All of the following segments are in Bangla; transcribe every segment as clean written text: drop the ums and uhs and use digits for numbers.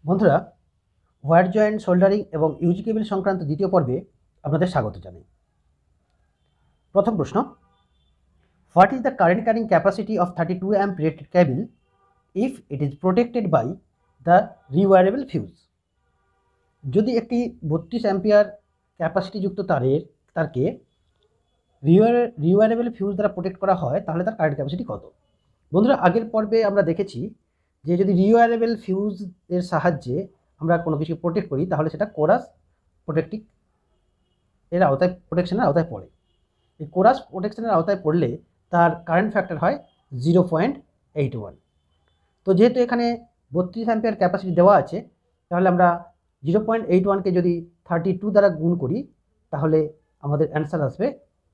বন্ধুরা, ওয়্যার জয়েন্ট সোল্ডারিং এবং ইউজি কেবল সংক্রান্ত দ্বিতীয় পর্বে আপনাদের স্বাগত জানাই। প্রথম প্রশ্ন, what is the current carrying capacity of 32 amp rated cable if it is protected by the rewirable fuse? যদি একটি 32 অ্যাম্পিয়ার ক্যাপাসিটিযুক্ত তারকে রিওয়ারেবল ফিউজ দ্বারা প্রোটেক্ট করা হয় তাহলে তার কারেন্ট ক্যাপাসিটি কত? বন্ধুরা, আগের পর্বে আমরা দেখেছি যে যদি রিওয়ারেবল ফিউজ এর সাহায্যে আমরা কোনো কিছু প্রোটেক্ট করি তাহলে সেটা কোরাস প্রোটেকশনের আওতায় পড়ে। এই কোরাস প্রোটেকশনের আওতায় পড়লে তার কারেন্ট ফ্যাক্টর হয় 0.81। তো যেহেতু এখানে 32 অ্যাম্পিয়ার ক্যাপাসিটি দেওয়া আছে, তাহলে আমরা 0.81কে যদি 32 দ্বারা গুণ করি তাহলে আমাদের অ্যান্সার আসবে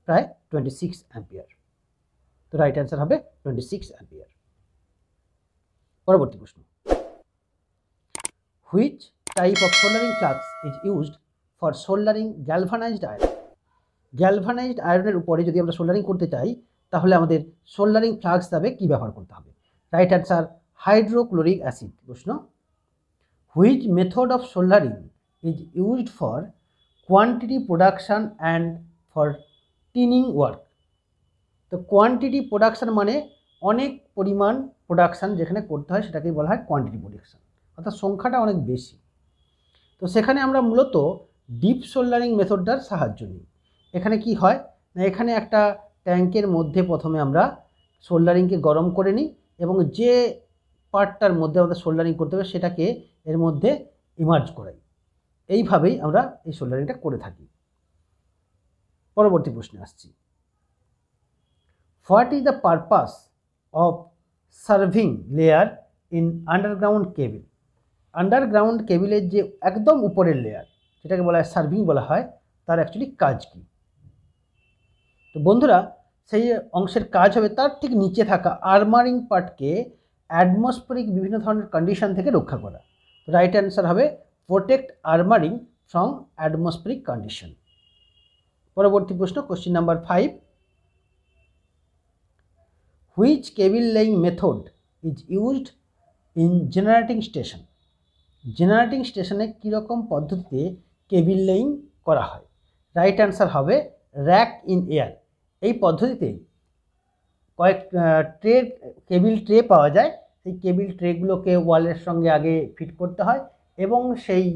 প্রায় 26 অ্যাম্পিয়ার। তো রাইট অ্যান্সার হবে 26 অ্যাম্পিয়ার। পরবর্তী প্রশ্ন, which type of soldering flux is used for soldering galvanised iron? Galvanised আয়রনের উপরে যদি আমরা সোল্ডারিং করতে চাই তাহলে আমাদের সোল্ডারিং ফ্লাক্স হিসাবে কী ব্যবহার করতে হবে? Right answer hydrochloric acid. প্রশ্ন, which method of soldering is used for quantity production and for tinning work? তো কোয়ান্টিটি প্রোডাকশান মানে অনেক পরিমাণ প্রোডাকশান যেখানে করতে হয় সেটাকেই বলা হয় কোয়ান্টিটি প্রোডাকশান, অর্থাৎ সংখ্যাটা অনেক বেশি। তো সেখানে আমরা মূলত ডিপ সোল্ডারিং মেথডটার সাহায্য নিই। এখানে কি হয় না, এখানে একটা ট্যাঙ্কের মধ্যে প্রথমে আমরা সোল্ডারিংকে গরম করে নিই এবং যে পার্টটার মধ্যে আমাদের সোল্ডারিং করতে হবে সেটাকে এর মধ্যে ইমার্জ করাই। এইভাবেই আমরা এই সোল্ডারিংটা করে থাকি। পরবর্তী প্রশ্নে আসছি, what is the purpose of serving layer in underground cable? Underground কেবিলের যে একদম উপরের লেয়ার যেটাকে বলা হয় সার্ভিং বলা হয়, তার অ্যাকচুয়ালি কাজ কি? তো বন্ধুরা, সেই অংশের কাজ হবে তার ঠিক নিচে থাকা আর্মারিং পার্টকে অ্যাটমসফেরিক বিভিন্ন ধরনের কন্ডিশন থেকে রক্ষা করা। রাইট অ্যান্সার হবে প্রোটেক্ট আর্মারিং ফ্রম অ্যাটমসফেরিক কন্ডিশন। পরবর্তী প্রশ্ন, question number 5, which cable laying method is used in generating station? Generating স্টেশনে কীরকম পদ্ধতিতে কেবল লেইং করা হয়? রাইট অ্যান্সার হবে র্যাক ইন এয়ার। এই পদ্ধতিতে কয়েক কেবল ট্রে পাওয়া যায়, সেই কেবল ট্রেগুলোকে ওয়ালের সঙ্গে আগে ফিট করতে হয় এবং সেই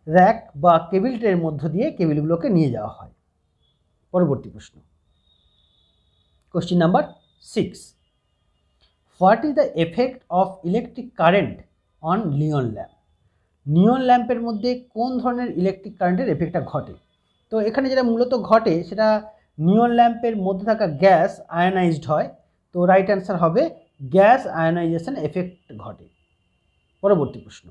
র্যাক বা কেবল ট্রের মধ্য দিয়ে কেবলগুলোকে নিয়ে যাওয়া হয়। পরবর্তী প্রশ্ন, question number 6, what is the effect of electric current on neon lamp? Neon ল্যাম্পের মধ্যে কোন ধরনের ইলেকট্রিক কারেন্টের এফেক্টটা ঘটে? তো এখানে যেটা মূলত ঘটে সেটা নিয়ন ল্যাম্পের মধ্যে থাকা গ্যাস আয়নাইজড হয়। তো রাইট অ্যান্সার হবে গ্যাস আয়নাইজেশন এফেক্ট ঘটে। পরবর্তী প্রশ্ন,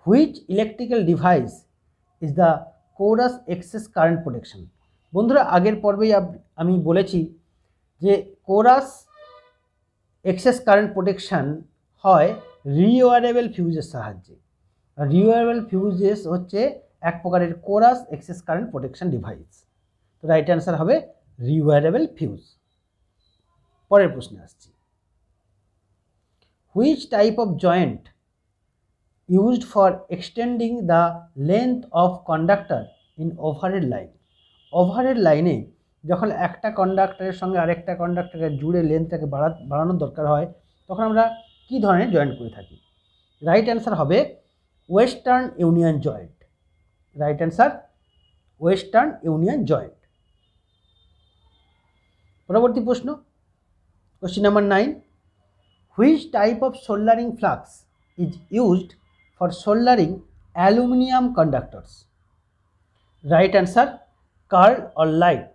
which electrical device is the coarse excess current protection? বন্ধুরা, আগের পর্বেই আমি বলেছি যে কোরাস এক্সেস কারেন্ট প্রোটেকশান হয় রিওয়ারেবল ফিউজের সাহায্যে। রিওয়ারেবল ফিউজেস হচ্ছে এক প্রকারের coarse excess current protection device. তো রাইট অ্যান্সার হবে রিওয়ারেবল ফিউজ। পরের প্রশ্নে আসছি, which type of joint used for extending the length of conductor in overhead line? Overhead লাইনে যখন একটা কন্ডাক্টরের সঙ্গে আরেকটা কন্ডাক্টরের জুড়ে লেন্থটাকে বাড়ানোর দরকার হয় তখন আমরা কী ধরনের জয়েন্ট করে থাকি? রাইট অ্যান্সার হবে western union joint. Right answer western union joint. পরবর্তী প্রশ্ন, question number 9, which type of soldering flux is used for soldering aluminium conductors? Right answer carl or light.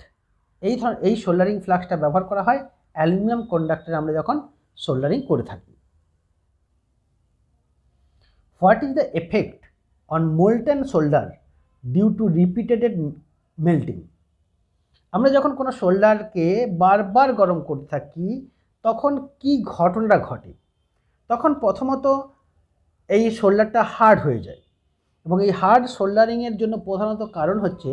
এই সোল্ডারিং ফ্লাক্সটা ব্যবহার করা হয় অ্যালুমিনিয়াম কন্ডাক্টরে আমরা যখন সোল্ডারিং করে থাকি। What is the effect on molten solder due to repeated melting? আমরা যখন কোনো সোল্ডারকে বারবার গরম করতে থাকি তখন কি ঘটনাটা ঘটে? তখন প্রথমত এই সোল্ডারটা হার্ড হয়ে যায় এবং এই হার্ড সোল্ডারিংয়ের জন্য প্রধানত কারণ হচ্ছে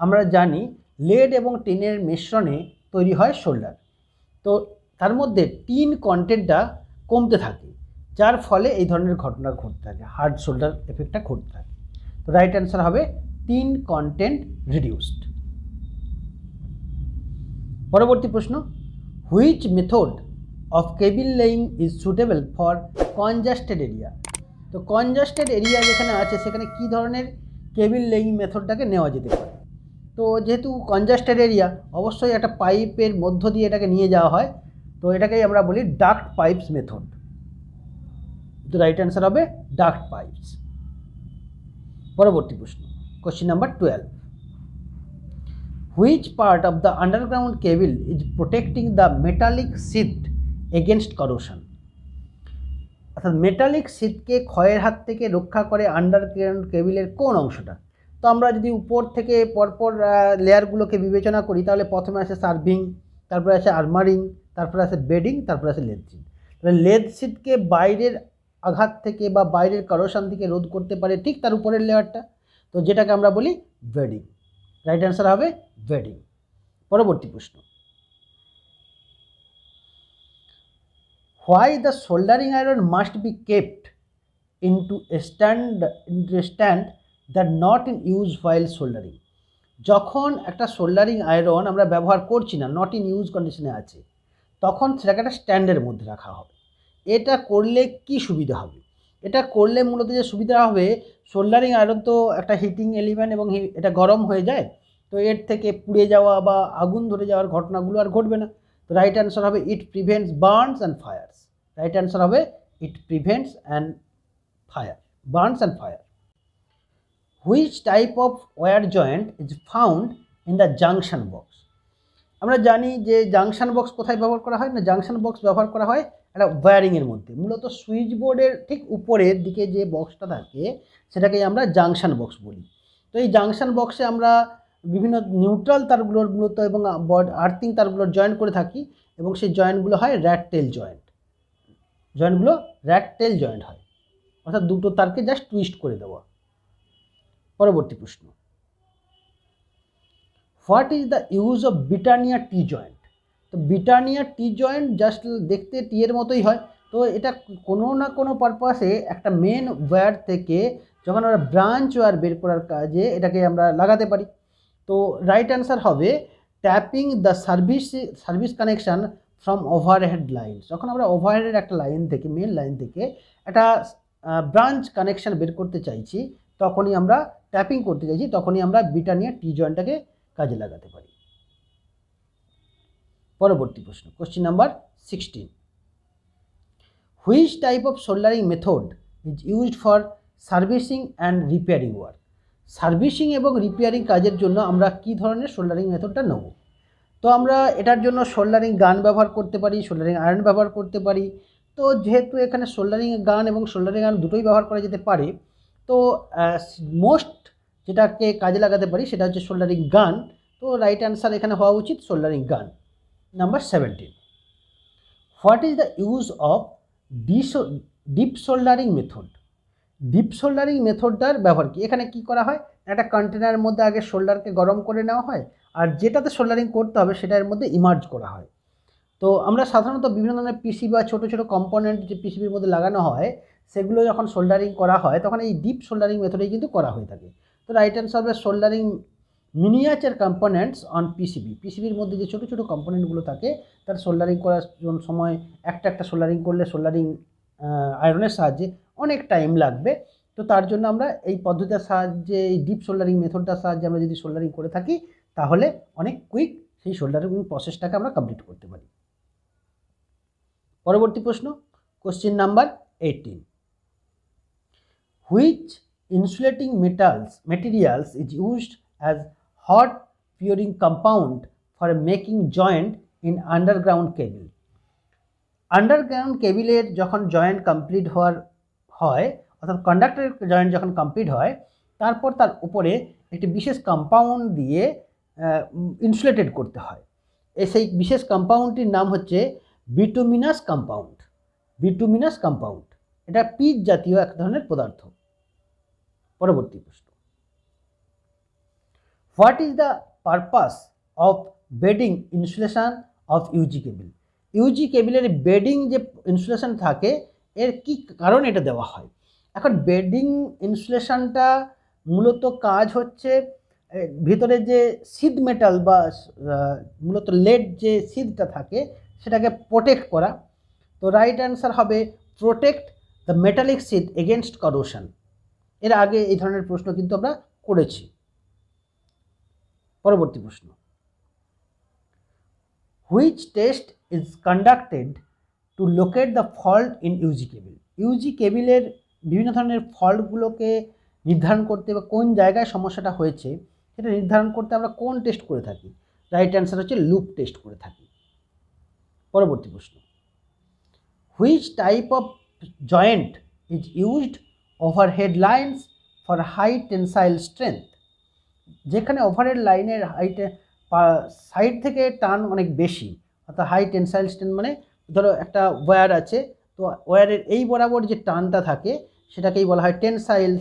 আমরা জানি লেড এবং টিনের মিশ্রণে তৈরি হয় সোল্ডার। তো তার মধ্যে টিন কন্টেন্টটা কমতে থাকে যার ফলে এই ধরনের ঘটনা ঘটতে থাকে, হার্ড শোল্ডার এফেক্টটা ঘটতে থাকে। তো রাইট অ্যান্সার হবে টিন কন্টেন্ট রিডিউসড। পরবর্তী প্রশ্ন, which method of cable laying is suitable for congested area. তো কনজাস্টেড এরিয়া যেখানে আছে সেখানে কি ধরনের কেবল লেইং মেথডটাকে নেওয়া যেতে পারে। তো যেহেতু কনজাস্টেড এরিয়া, অবশ্যই একটা পাইপের মধ্য দিয়ে এটাকে নিয়ে যাওয়া হয়, তো এটাকেই আমরা বলি ডাক্ট পাইপস মেথড। তো রাইট অ্যান্সার হবে ডাক্ট পাইপস। পরবর্তী প্রশ্ন, question number 12, which part of the underground cable is protecting the metallic sheath against corrosion. অর্থাৎ মেটালিক সিথকে ক্ষয়ের হাত থেকে রক্ষা করে আন্ডারগ্রাউন্ড কেবলের কোন অংশটা। তো আমরা যদি উপর থেকে পরপর লেয়ারগুলোকে বিবেচনা করি তাহলে প্রথমে আসে সার্ভিং, তারপরে আসে আর্মারিং, তারপরে আসে বেডিং, তারপরে আসে লেদ সিট। তাহলে লেদ সিটকে বাইরের আঘাত থেকে বা বাইরের করোশন থেকে রোধ করতে পারে ঠিক তার উপরের লেয়ারটা, তো যেটাকে আমরা বলি বেডিং। রাইট অ্যান্সার হবে বেডিং। পরবর্তী প্রশ্ন, why the soldering iron must be kept into a stand that not in use while soldering। যখন একটা সোল্ডারিং আয়রন আমরা ব্যবহার করছি না, নট ইন ইউজ কন্ডিশনে আছে, তখন সেটাকে একটা স্ট্যান্ডের মধ্যে রাখা হবে। এটা করলে কি সুবিধা হবে? এটা করলে মূলত যে সুবিধা হবে, সোল্ডারিং আয়রন তো একটা হিটিং এলিমেন্ট এবং এটা গরম হয়ে যায়, তো এর থেকে পুড়ে যাওয়া বা আগুন ধরে যাওয়ার ঘটনাগুলো আর ঘটবে না। তো রাইট অ্যান্সার হবে it prevents burns and fires. Right answer হবে it prevents burns and fire. Which type of wire joint is found in the junction box. আমরা জানি যে জাংশন বক্স কোথায় ব্যবহার করা হয় না, জাংশন বক্স ব্যবহার করা হয় একটা ওয়্যারিংয়ের মধ্যে, মূলত সুইচ বোর্ডের ঠিক উপরের দিকে যে বক্সটা থাকে সেটাকেই আমরা জাংশন বক্স বলি। তো এই জাংশন বক্সে আমরা বিভিন্ন নিউট্রাল তারগুলোর মূলত এবং আর্থিং তারগুলোর জয়েন্ট করে থাকি, এবং সেই জয়েন্টগুলো হয় র্যাট টেল জয়েন্ট। জয়েন্টগুলো র্যাট টেল জয়েন্ট হয়, অর্থাৎ দুটো তারকে জাস্ট টুইস্ট করে দেওয়া। পরবর্তী প্রশ্ন, what is the use of Britannia T joint. তো ব্রিটানিয়া টি জয়েন্ট জাস্ট দেখতে টি এর মতোই হয়, তো এটা কোনো না কোনো পারপাসে একটা মেন ওয়্যার থেকে যখন আমরা ব্রাঞ্চ ওয়্যার বের করার কাজে এটাকে আমরা লাগাতে পারি। তো রাইট অ্যান্সার হবে tapping the service connection from overhead line. যখন আমরা ওভারহেডের একটা লাইন থেকে, মেন লাইন থেকে একটা ব্রাঞ্চ কানেকশান বের করতে চাইছি, তখনই আমরা ট্যাপিং করতে চাইছি, তখনই আমরা ব্রিটানিয়া টি জয়েন্টটাকে কাজে লাগাতে পারি। পরবর্তী প্রশ্ন, question number 16, which type of soldering method is used for servicing and repairing work. Servicing এবং রিপেয়ারিং কাজের জন্য আমরা কি ধরনের সোল্ডারিং মেথডটা নেব। তো আমরা এটার জন্য সোল্ডারিং গান ব্যবহার করতে পারি, সোল্ডারিং আয়রন ব্যবহার করতে পারি। তো যেহেতু এখানে সোল্ডারিং গান এবং সোল্ডারিং আয়রন দুটোই ব্যবহার করা যেতে পারে, তো মোস্ট যেটাকে কাজে লাগাতে পারি সেটা হচ্ছে সোল্ডারিং গান। তো রাইট অ্যান্সার এখানে হওয়া উচিত soldering gun. Number 17, what is the use of dip soldering method. Dip soldering মেথডটার ব্যবহার কি? এখানে কি করা হয়, একটা কন্টেনারের মধ্যে আগে সোল্ডারকে গরম করে নেওয়া হয়, আর যেটাতে সোল্ডারিং করতে হবে সেটার মধ্যে ইমার্জ করা হয়। তো আমরা সাধারণত বিভিন্ন ধরনের পিসি বা ছোটো ছোটো কম্পোনেন্ট যে পিসিবির মধ্যে লাগানো হয়, সেগুলো যখন সোল্ডারিং করা হয় তখন এই ডিপ সোল্ডারিং মেথডেই কিন্তু করা হয়ে থাকে। তো রাইট অ্যান্সার হবে সোল্ডারিং মিনিয়েচার কম্পোনেন্টস অন পিসিবির মধ্যে যে ছোটো ছোটো কম্পোনেন্টগুলো থাকে তার সোল্ডারিং করার সময় একটা সোল্ডারিং করলে সোল্ডারিং আয়রনের সাহায্যে অনেক টাইম লাগবে। তো তার জন্য আমরা এই পদ্ধতির সাহায্যে, এই ডিপ সোল্ডারিং মেথডটার সাহায্যে আমরা যদি সোল্ডারিং করে থাকি তাহলে অনেক কুইক সেই সোল্ডারিং প্রসেসটাকে আমরা কমপ্লিট করতে পারি। পরবর্তী প্রশ্ন, question number 18, which insulating materials is used as hot curing compound for making joint in underground cable। Underground কেবিলের যখন জয়েন্ট কমপ্লিট হয় অর্থাৎ কন্ডাক্টরের জয়েন্ট যখন কমপ্লিট হয়, তারপর তার উপরে একটি বিশেষ কম্পাউন্ড দিয়ে ইনসুলেটেড করতে হয়। সেই বিশেষ কম্পাউন্ডটির নাম হচ্ছে বিটুমিনাস কম্পাউন্ড। এটা পিচ জাতীয় এক ধরনের পদার্থ। পরবর্তী প্রশ্ন, what is the purpose of bedding insulation of UG cable. UG কেবিলের বেডিং যে ইনসুলেশন থাকে, এর কি কারণে এটা দেওয়া হয়? এখন বেডিং ইনসুলেশনটা মূলত কাজ হচ্ছে ভিতরে যে সিদ মেটাল বা মূলত লেড যে সিদটা থাকে সেটাকে প্রোটেক্ট করা। তো রাইট অ্যান্সার হবে protect the metallic sheath against corrosion. এর আগে এই ধরনের প্রশ্ন কিন্তু আমরা করেছি। পরবর্তী প্রশ্ন, which test is conducted to locate the fault in UG cable? UG কেবিলের বিভিন্ন ধরনের ফল্টগুলোকে নির্ধারণ করতে বা কোন জায়গায় সমস্যাটা হয়েছে সেটা নির্ধারণ করতে আমরা কোন টেস্ট করে থাকি? রাইট অ্যান্সার হচ্ছে লুপ টেস্ট করে থাকি। পরবর্তী প্রশ্ন, which type of joint is used overhead lines for high tensile strength? যেখানে ওভারহেড লাইনের হাইটে সাইড থেকে টান অনেক বেশি, অর্থাৎ হাই টেনসাইল স্ট্রেংথ মানে ধরো একটা ওয়্যার আছে, তো ওয়্যারের এই বরাবর যে টানটা থাকে সেটাকেই বলা হয় টেনসাইল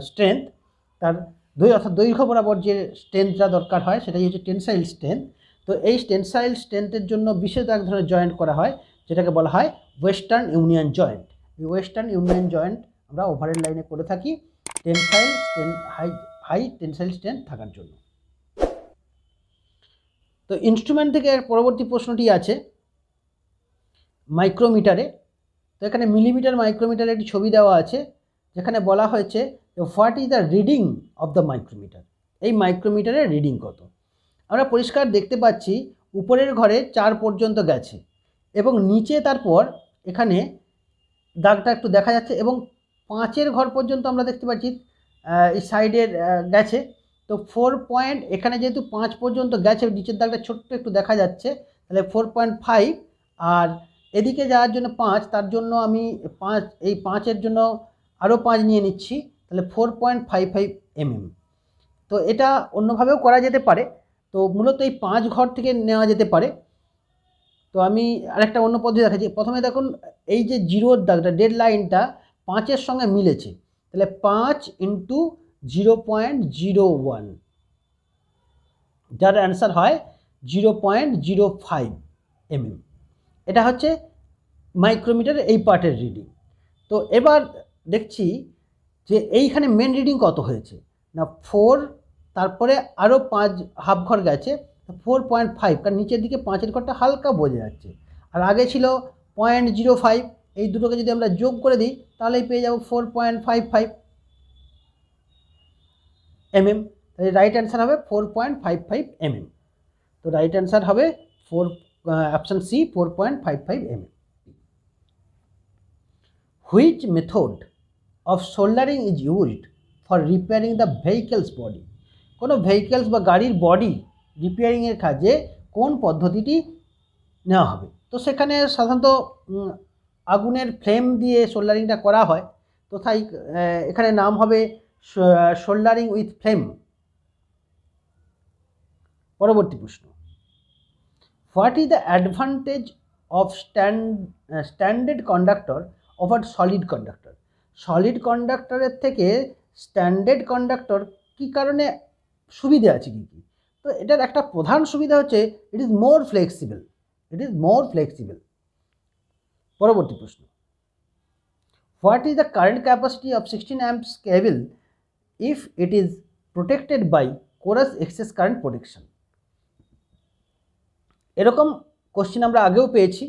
স্ট্রেংথ। তার অর্থাৎ দৈর্ঘ্য বরাবর যে স্ট্রেংথটা দরকার হয় সেটাই হচ্ছে টেনসাইল স্ট্রেংথ। তো এই টেনসাইল স্ট্রেংথের জন্য বিশেষ এক ধরনের জয়েন্ট করা হয় যেটাকে বলা হয় ওয়েস্টার্ন ইউনিয়ন জয়েন্ট। এই ওয়েস্টার্ন ইউনিয়ন জয়েন্ট আমরা ওভারহেড লাইনে করে থাকি tensile strength high tensile strength থাকার জন্য। তো ইনস্ট্রুমেন্ট থেকে পরবর্তী প্রশ্নটি আছে মাইক্রোমিটারে। তো এখানে মিলিমিটার মাইক্রোমিটারের একটি ছবি দেওয়া আছে যেখানে বলা হয়েছে what is the reading of the micrometer? এই মাইক্রোমিটারের রিডিং কত? আমরা পরিষ্কার দেখতে পাচ্ছি উপরের ঘরে 4 পর্যন্ত গেছে এবং নিচে তারপর এখানে দাগটা একটু দেখা যাচ্ছে এবং 5-এর ঘর পর্যন্ত আমরা দেখতে পাচ্ছি এই সাইডের গেছে। তো 4 পয়েন্ট এখানে যেহেতু 5 পর্যন্ত গেছে, নিচের দাগটা ছোট্ট একটু দেখা যাচ্ছে, তাহলে 4.5। আর এদিকে যাওয়ার জন্য 5, তার জন্য আমি 5 এই 5-এর জন্য আরও 5 নিয়ে নিচ্ছি, তাহলে 4.55 mm। তো এটা অন্যভাবেও করা যেতে পারে, তো মূলত এই 5 ঘর থেকে নেওয়া যেতে পারে। তো আমি আরেকটা অন্য পদ্ধতি দেখাচ্ছি। প্রথমে দেখুন এই যে জিরোর দাগটা ডেড লাইনটা 5-এর সঙ্গে মিলেছে, তাহলে 5 × 0.01, যার অ্যান্সার হয় 0.05 mm। এটা হচ্ছে মাইক্রোমিটারের এই পার্টের রিডিং। তো এবার দেখছি যে এইখানে মেন রিডিং কত হয়েছে না 4, তারপরে আরও 5 হাফ ঘর গেছে 4.5, কারণ নিচের দিকে 5-এর ঘরটা হালকা বোঝা যাচ্ছে, আর আগে ছিল 0.05। এই দুটোকে যদি আমরা যোগ করে দিই তাহলেই পেয়ে যাব 4.55 mm। তাহলে রাইট অ্যান্সার হবে 4.55 mm। তো রাইট অ্যান্সার হবে option C 4.55 mm। Which method of soldering is used for repairing the vehicles body? কোনো ভেহিকেলস বা গাড়ির বডি রিপেয়ারিংয়ের কাজে কোন পদ্ধতিটি নেওয়া হবে? তো সেখানে সাধারণত আগুনের ফ্লেম দিয়ে সোল্ডারিংটা করা হয়, তো তাই এখানে নাম হবে সোল্ডারিং উইথ ফ্লেম। পরবর্তী প্রশ্ন, what is the advantage of standard conductor over solid conductor? Solid কন্ডাক্টরের থেকে স্ট্যান্ডার্ড কন্ডাক্টর কী কারণে সুবিধে আছে কী কী? তো এটার একটা প্রধান সুবিধা হচ্ছে ইট ইজ মোর ফ্লেক্সিবল। পরবর্তী প্রশ্ন, what is the current capacity of 16 amps cable if it is protected by coarse excess current protection? এরকম কোশ্চেন আমরা আগেও পেয়েছি।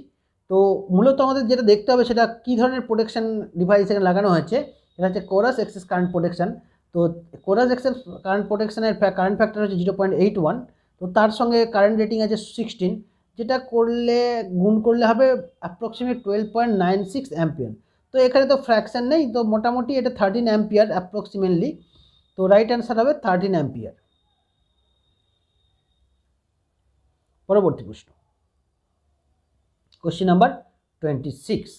তো মূলত আমাদের যেটা দেখতে হবে সেটা কী ধরনের প্রোটেকশন ডিভাইস এখানে লাগানো হয়েছে। এটা হচ্ছে কোরাস এক্সেস কারেন্ট প্রোটেকশন। তো কোরাস এক্সেস কারেন্ট প্রোটেকশনের কারেন্ট ফ্যাক্টর হচ্ছে 0.81, তো তার সঙ্গে কারেন্ট রেটিং আছে 16, যেটা করলে গুণ করলে হবে অ্যাপ্রক্সিমেট 12.96 অ্যাম্পিয়ার। তো এখানে তো ফ্র্যাকশন নেই, তো মোটামুটি এটা 13 অ্যাম্পিয়ার অ্যাপ্রক্সিমেটলি। তো রাইট অ্যান্সার হবে 13 অ্যাম্পিয়ার। পরবর্তী প্রশ্ন, question number 26,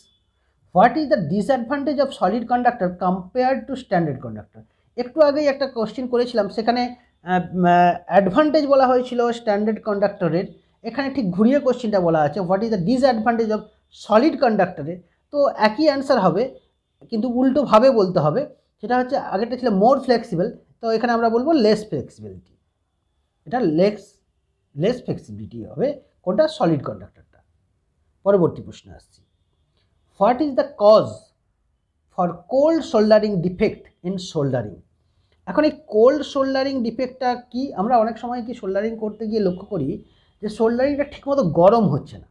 what is the disadvantage of solid conductor compared two standard conductor? একটু আগেই একটা কোশ্চেন করেছিলাম, সেখানে অ্যাডভান্টেজ বলা হয়েছিল স্ট্যান্ডার্ড কন্ডাক্টরের, এখানে ঠিক ঘুরিয়ে কোশ্চেনটা বলা আছে what is the disadvantage of solid কন্ডাক্টরের। তো একই অ্যান্সার হবে কিন্তু উল্টোভাবে বলতে হবে, সেটা হচ্ছে আগেরটা ছিল মোর ফ্লেক্সিবল, তো এখানে আমরা বলবো লেস ফ্লেক্সিবিলিটি। এটা লেস ফ্লেক্সিবিলিটি হবে কোনটা? সলিড কন্ডাক্টরটা। পরবর্তী প্রশ্ন আসছি, what is the cause for cold soldering defect in soldering. এখন এই কোল্ড সোল্ডারিং ডিফেক্টটা কি? আমরা অনেক সময় কি সোল্ডারিং করতে গিয়ে লক্ষ্য করি যে সোল্ডারিংটা ঠিকমতো গরম হচ্ছে না।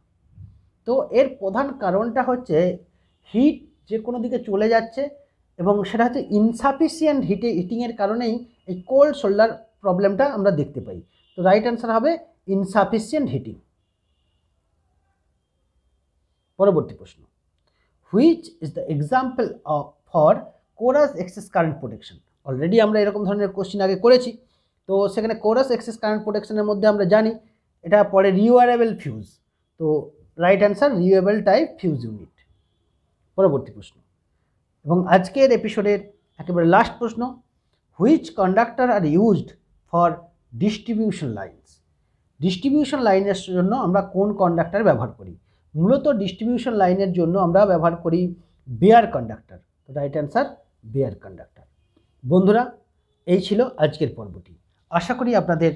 তো এর প্রধান কারণটা হচ্ছে হিট যে কোনো দিকে চলে যাচ্ছে, এবং সেটা হচ্ছে ইনসাফিসিয়েন্ট হিটিংয়ের কারণেই এই কোল্ড সোল্ডার প্রবলেমটা আমরা দেখতে পাই। তো রাইট অ্যান্সার হবে ইনসাফিসিয়েন্ট হিটিং। পরবর্তী প্রশ্ন, which is the example for coarse excess current protection. Already আমরা এরকম ধরনের কোশ্চিন আগে করেছি। তো সেখানে কোরাস এক্সেস কারেন্ট প্রোটেকশনের মধ্যে আমরা জানি এটা পরে রিওয়ারেবল ফিউজ। তো right answer rewirable type fuse unit. পরবর্তী প্রশ্ন, এবং আজকের এপিসোডের একেবারে লাস্ট প্রশ্ন, which conductor are used for distribution lines. Distribution লাইনের জন্য আমরা কোন কন্ডাক্টর ব্যবহার করি? মূলত ডিস্ট্রিবিউশন লাইনের জন্য আমরা ব্যবহার করি বেয়ার কন্ডাক্টর। তো রাইট অ্যান্সার বেয়ার কন্ডাক্টর। বন্ধুরা, এই ছিল আজকের পর্বটি। আশা করি আপনাদের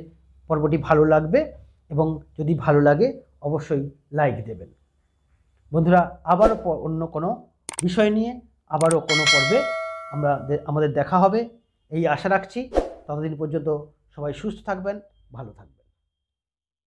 পর্বটি ভালো লাগবে, এবং যদি ভালো লাগে অবশ্যই লাইক দেবেন। বন্ধুরা, আবারও অন্য কোনো বিষয় নিয়ে আবারও কোনো পর্বে আমাদের দেখা হবে এই আশা রাখছি। ততদিন পর্যন্ত সবাই সুস্থ থাকবেন, ভালো থাকবেন।